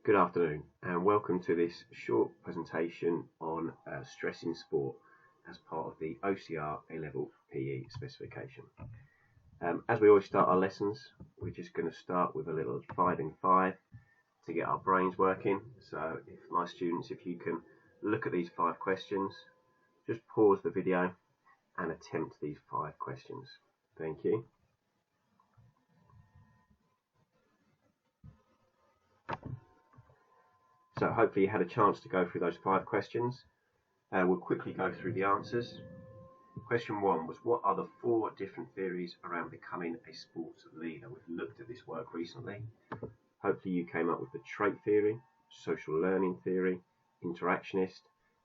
Good afternoon and welcome to this short presentation on stress in sport as part of the OCR A-Level PE specification. As we always start our lessons, we're just going to start with a little 5 in 5 to get our brains working. So if my students, if you can look at these 5 questions, just pause the video and attempt these 5 questions. Thank you. So hopefully you had a chance to go through those 5 questions. We'll quickly go through the answers. Question 1 was, what are the 4 different theories around becoming a sports leader? We've looked at this work recently. Hopefully you came up with the trait theory, social learning theory, interactionist,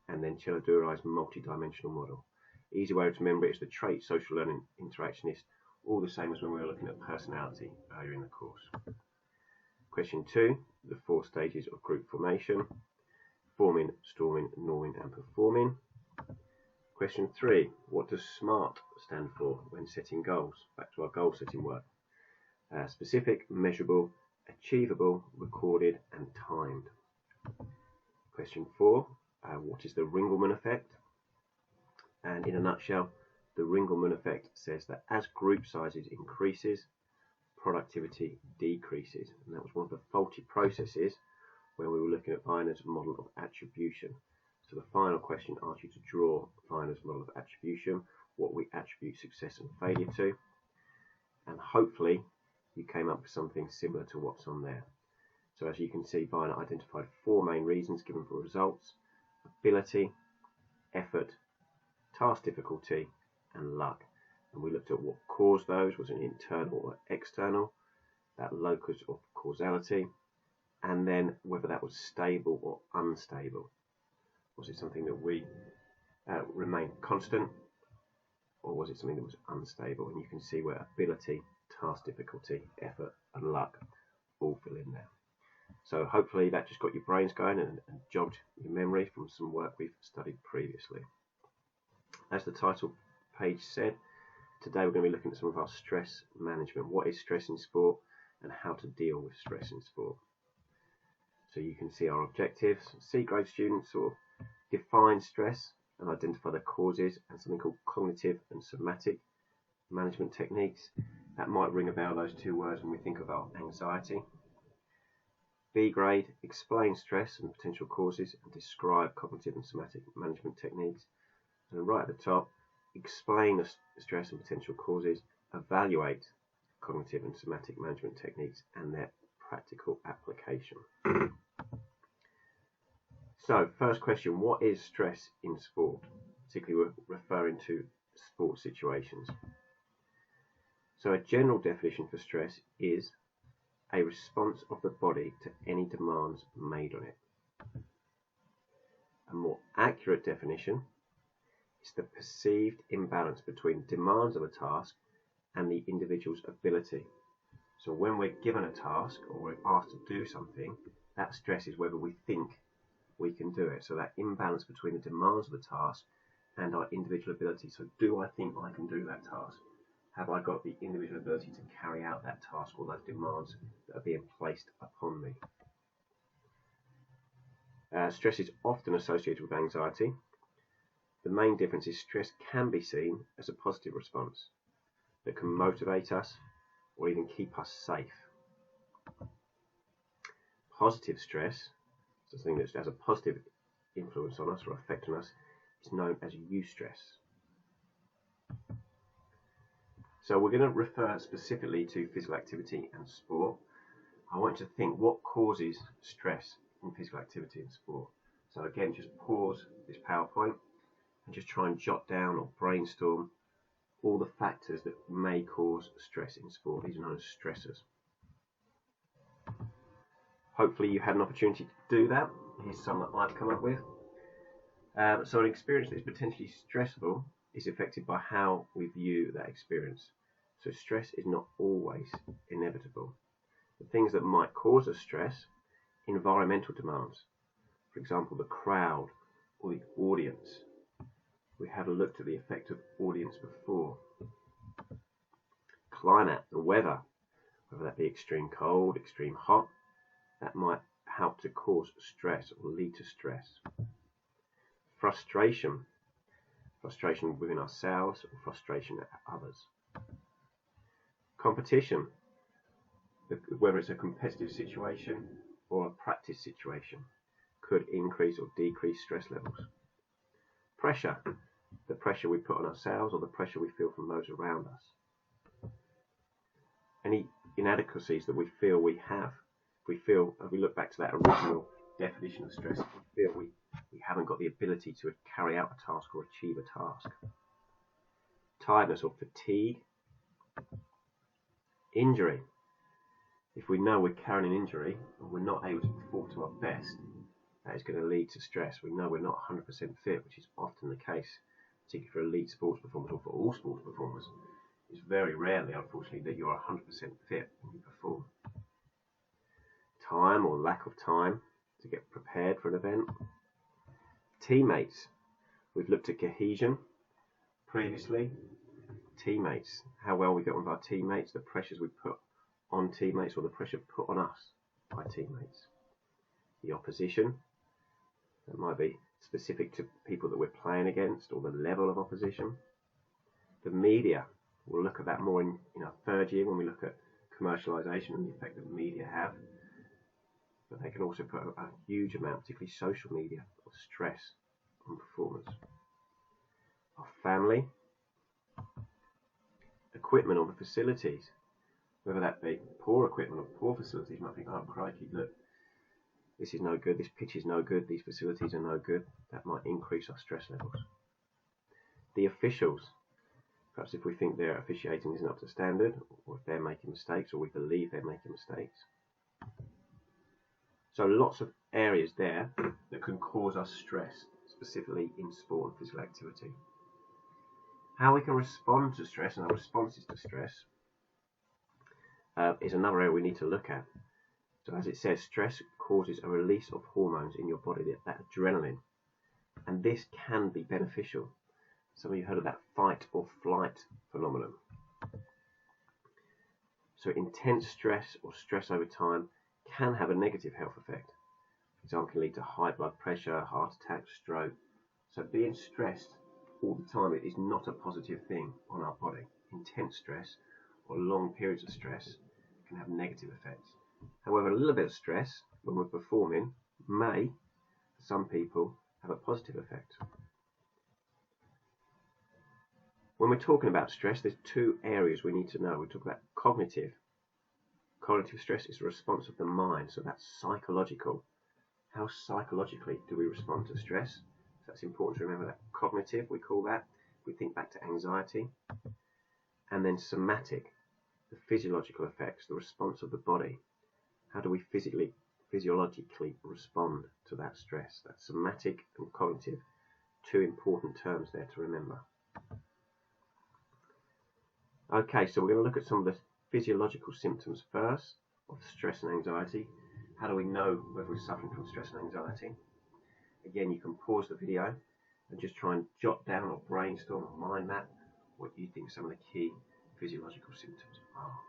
and then Cheladura's multi-dimensional model. Easy way to remember it is the trait, social learning, interactionist, all the same as when we were looking at personality earlier in the course. Question 2, the 4 stages of group formation: forming, storming, norming, and performing. Question 3, what does SMART stand for when setting goals? Back to our goal setting work. Specific, measurable, achievable, recorded, and timed. Question 4, what is the Ringelmann effect? And in a nutshell, the Ringelmann effect says that as group sizes increases, productivity decreases, and that was one of the faulty processes when we were looking at Weiner's model of attribution. So the final question asks you to draw Weiner's model of attribution, what we attribute success and failure to, and hopefully you came up with something similar to what's on there. So as you can see, Weiner identified 4 main reasons given for results: ability, effort, task difficulty, and luck. And we looked at what caused those, was it internal or external, that locus of causality, and then whether that was stable or unstable. Was it something that we remained constant, or was it something that was unstable? And you can see where ability, task difficulty, effort, and luck all fill in there. So hopefully that just got your brains going and jogged your memory from some work we've studied previously. As the title page said, today we're going to be looking at some of our stress management. What is stress in sport and how to deal with stress in sport. So you can see our objectives. C-grade students sort of define stress and identify the causes and something called cognitive and somatic management techniques. That might ring a bell, those 2 words, when we think about anxiety. B-grade, explain stress and potential causes and describe cognitive and somatic management techniques. And right at the top, explain the stress and potential causes, evaluate cognitive and somatic management techniques and their practical application. So, first question, what is stress in sport? Particularly we're referring to sport situations. So a general definition for stress is a response of the body to any demands made on it. A more accurate definition is the perceived imbalance between demands of a task and the individual's ability. So when we're given a task or we're asked to do something, that stress is whether we think we can do it. So that imbalance between the demands of the task and our individual ability. So do I think I can do that task? Have I got the individual ability to carry out that task or those demands that are being placed upon me? Stress is often associated with anxiety. The main difference is stress can be seen as a positive response that can motivate us or even keep us safe. Positive stress, so something that has a positive influence on us or effect on us, is known as eustress. So we're going to refer specifically to physical activity and sport. I want you to think, what causes stress in physical activity and sport? So again, just pause this PowerPoint and just try and jot down or brainstorm all the factors that may cause stress in sport. These are known as stressors. Hopefully you had an opportunity to do that. Here's some that I've come up with. So an experience that is potentially stressful is affected by how we view that experience. So stress is not always inevitable. The things that might cause us stress: environmental demands, for example the crowd or the audience. We had a look at the effect of audience before. Climate, the weather, whether that be extreme cold, extreme hot, that might help to cause stress or lead to stress. Frustration within ourselves or frustration at others. Competition, whether it's a competitive situation or a practice situation, could increase or decrease stress levels. Pressure, the pressure we put on ourselves or the pressure we feel from those around us. Any inadequacies that we feel we have, if we look back to that original definition of stress, we feel we haven't got the ability to carry out a task or achieve a task. Tiredness or fatigue. Injury. If we know we're carrying an injury and we're not able to perform to our best, that is going to lead to stress. We know we're not 100% fit, which is often the case, particularly for elite sports performers or for all sports performers. It's very rarely, unfortunately, that you're 100% fit when you perform. Time or lack of time to get prepared for an event. Teammates. We've looked at cohesion previously. Teammates, how well we get on with our teammates, the pressures we put on teammates or the pressure put on us by teammates. The opposition, that might be specific to people that we're playing against or the level of opposition. The media, we'll look at that more in our third year when we look at commercialisation and the effect that media have. But they can also put a huge amount, particularly social media, of stress on performance. Our family, equipment or the facilities, whether that be poor equipment or poor facilities. You might think, oh crikey, look, this is no good, this pitch is no good, these facilities are no good. That might increase our stress levels. The officials, perhaps if we think their officiating isn't up to standard, or if they're making mistakes, or we believe they're making mistakes. So lots of areas there that can cause us stress, specifically in sport and physical activity. How we can respond to stress and our responses to stress is another area we need to look at. So as it says, stress causes a release of hormones in your body, that adrenaline, and this can be beneficial. Some of you heard of that fight or flight phenomenon. So intense stress or stress over time can have a negative health effect. For example, can lead to high blood pressure, heart attack, stroke. So being stressed all the time, it is not a positive thing on our body. Intense stress or long periods of stress can have negative effects. However, a little bit of stress when we're performing may, for some people, have a positive effect. When we're talking about stress, there's two areas we need to know. We talk about cognitive. Cognitive stress is a response of the mind, so that's psychological. How psychologically do we respond to stress? So that's important to remember that. Cognitive, we call that. We think back to anxiety. And then somatic, the physiological effects, the response of the body. How do we physiologically respond to that stress? That's somatic and cognitive, two important terms there to remember. Okay, so we're going to look at some of the physiological symptoms first of stress and anxiety. How do we know whether we're suffering from stress and anxiety? Again, you can pause the video and just try and jot down or brainstorm or mind map what you think some of the key physiological symptoms are.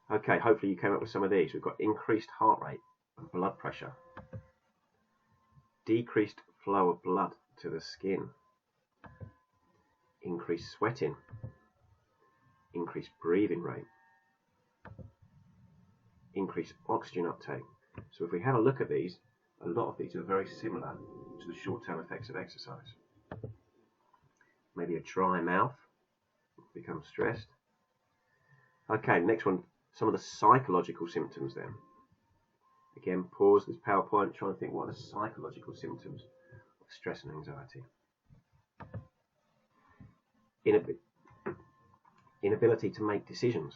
Okay, hopefully you came up with some of these. We've got increased heart rate and blood pressure, decreased flow of blood to the skin, increased sweating, increased breathing rate, increased oxygen uptake. So if we have a look at these, a lot of these are very similar to the short-term effects of exercise. Maybe a dry mouth, become stressed. Okay, next one, some of the psychological symptoms then. Again, pause this PowerPoint, try and think what are the psychological symptoms of stress and anxiety. Inability to make decisions,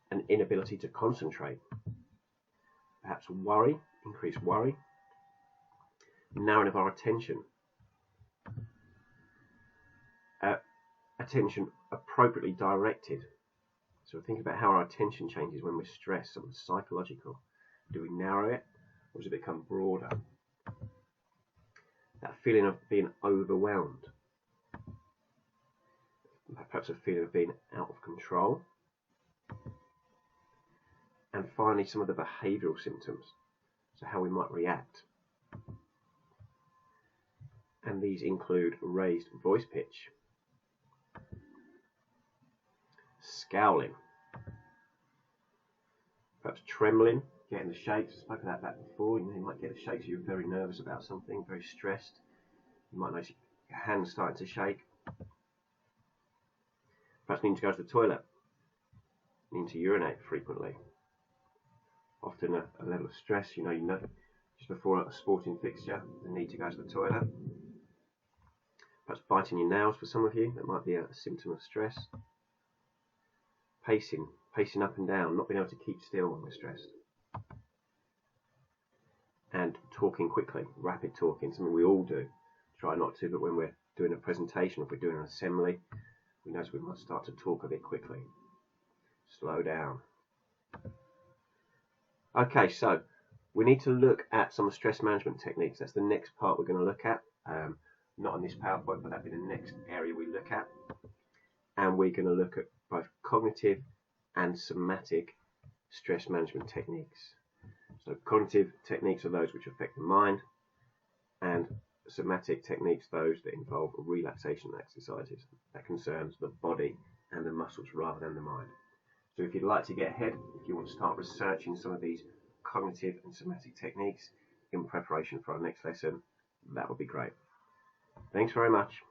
an inability to concentrate, perhaps worry, increased worry, narrowing of our attention, attention appropriately directed. So think about how our attention changes when we're stressed, something psychological. Do we narrow it or does it become broader? That feeling of being overwhelmed, perhaps a feeling of being out of control. And finally, some of the behavioural symptoms, so how we might react. And these include raised voice pitch, scowling, perhaps trembling, getting the shakes. I spoke about that before. You might get the shakes if you're very nervous about something, very stressed. You might notice your hands starting to shake. Perhaps needing to go to the toilet, needing to urinate frequently. Often a level of stress, you know, just before a sporting fixture, the need to go to the toilet. Perhaps biting your nails for some of you, that might be a symptom of stress. Pacing up and down, not being able to keep still when we're stressed. And talking quickly, rapid talking, something we all do. Try not to, but when we're doing a presentation, if we're doing an assembly, we notice we might start to talk a bit quickly. Slow down. Okay, so we need to look at some stress management techniques. That's the next part we're going to look at. Not on this PowerPoint, but that'll be the next area we look at. And we're going to look at both cognitive and somatic stress management techniques. So cognitive techniques are those which affect the mind, and somatic techniques those that involve relaxation exercises that concerns the body and the muscles rather than the mind. So if you'd like to get ahead, if you want to start researching some of these cognitive and somatic techniques in preparation for our next lesson, that would be great. Thanks very much.